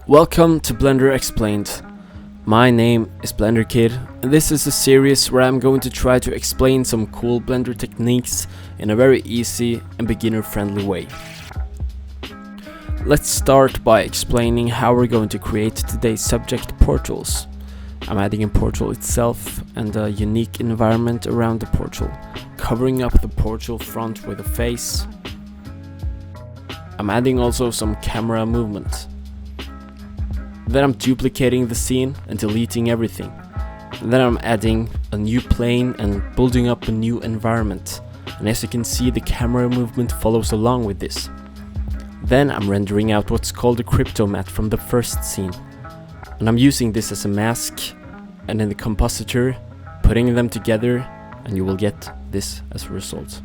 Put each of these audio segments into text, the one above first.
Welcome to Blender Explained. My name is Blender Kid, and this is a series where I'm going to try to explain some cool Blender techniques in a very easy and beginner-friendly way. Let's start by explaining how we're going to create today's subject, portals. I'm adding a portal itself and a unique environment around the portal, covering up the portal front with a face. I'm adding also some camera movement. Then I'm duplicating the scene and deleting everything. And then I'm adding a new plane and building up a new environment. And as you can see, the camera movement follows along with this. Then I'm rendering out what's called a crypto matte from the first scene. And I'm using this as a mask and in the compositor, putting them together, and you will get this as a result.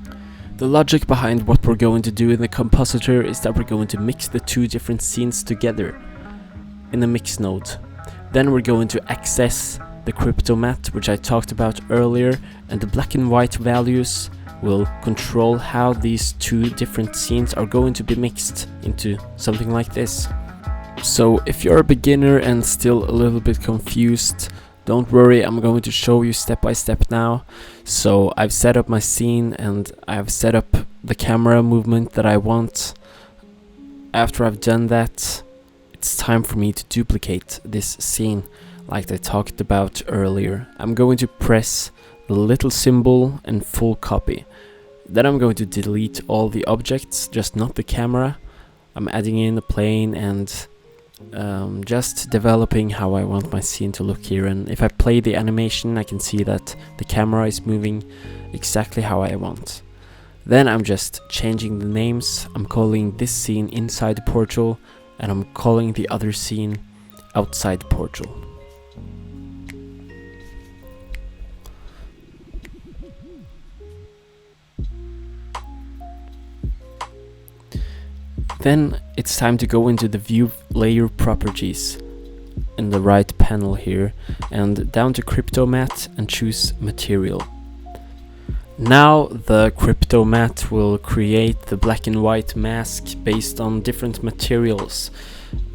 The logic behind what we're going to do in the compositor is that we're going to mix the two different scenes together in the mix node. Then we're going to access the crypto matte, which I talked about earlier, and the black and white values will control how these two different scenes are going to be mixed into something like this. So if you're a beginner and still a little bit confused, don't worry, I'm going to show you step by step now. So I've set up my scene and I've set up the camera movement that I want. After I've done that, it's time for me to duplicate this scene like I talked about earlier. I'm going to press the little symbol and full copy. Then I'm going to delete all the objects, just not the camera. I'm adding in a plane and just developing how I want my scene to look here. And if I play the animation, I can see that the camera is moving exactly how I want. Then I'm just changing the names. I'm calling this scene inside the portal, and I'm calling the other scene outside the portal. Then it's time to go into the view layer properties in the right panel here and down to crypto matte and choose material. Now the crypto matte will create the black and white mask based on different materials.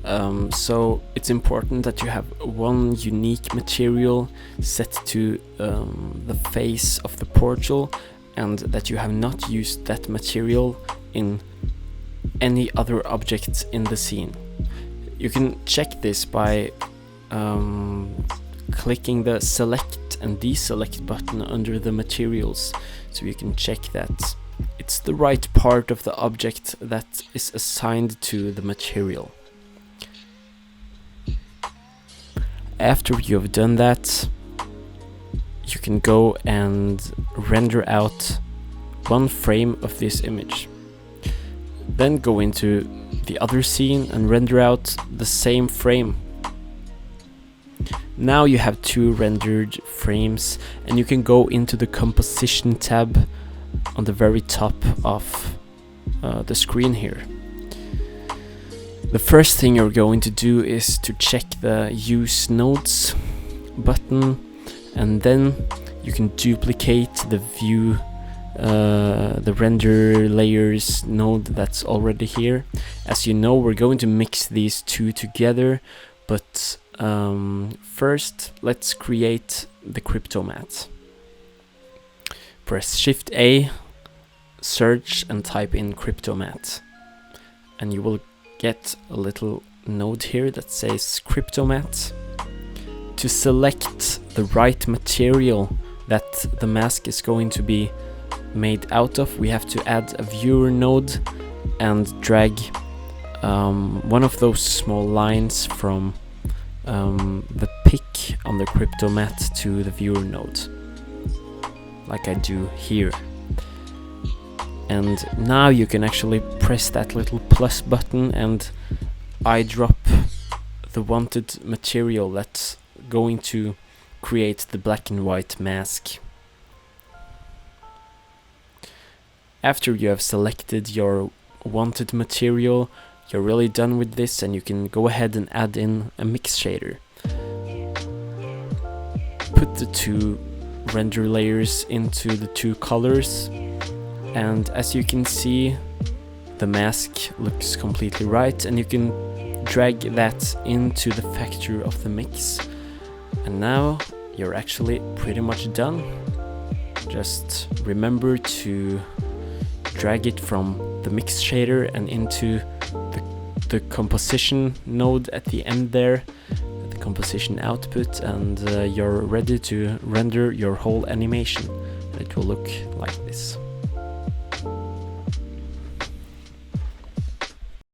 So it's important that you have one unique material set to the face of the portal, and that you have not used that material in any other objects in the scene. You can check this by clicking the select and deselect button under the materials, so you can check that it's the right part of the object that is assigned to the material. After you have done that, you can go and render out one frame of this image. Then go into the other scene and render out the same frame. Now you have two rendered frames, and you can go into the composition tab on the very top of the screen here. The first thing you're going to do is to check the use nodes button, and then you can duplicate the view the render layers node that's already here. As you know, we're going to mix these two together, but first let's create the crypto matte. Press Shift A, search and type in crypto matte, and you will get a little node here that says crypto matte. To select the right material that the mask is going to be made out of, we have to add a viewer node and drag one of those small lines from the pick on the crypto matte to the viewer node, like I do here. And now you can actually press that little plus button and eyedrop the wanted material that's going to create the black and white mask. After you have selected your wanted material, you're really done with this, and you can go ahead and add in a mix shader. Put the two render layers into the two colors, and as you can see, the mask looks completely right, and you can drag that into the factory of the mix. And now you're actually pretty much done. Just remember to drag it from the mix shader and into the composition node at the end there, the composition output, and you're ready to render your whole animation. It will look like this.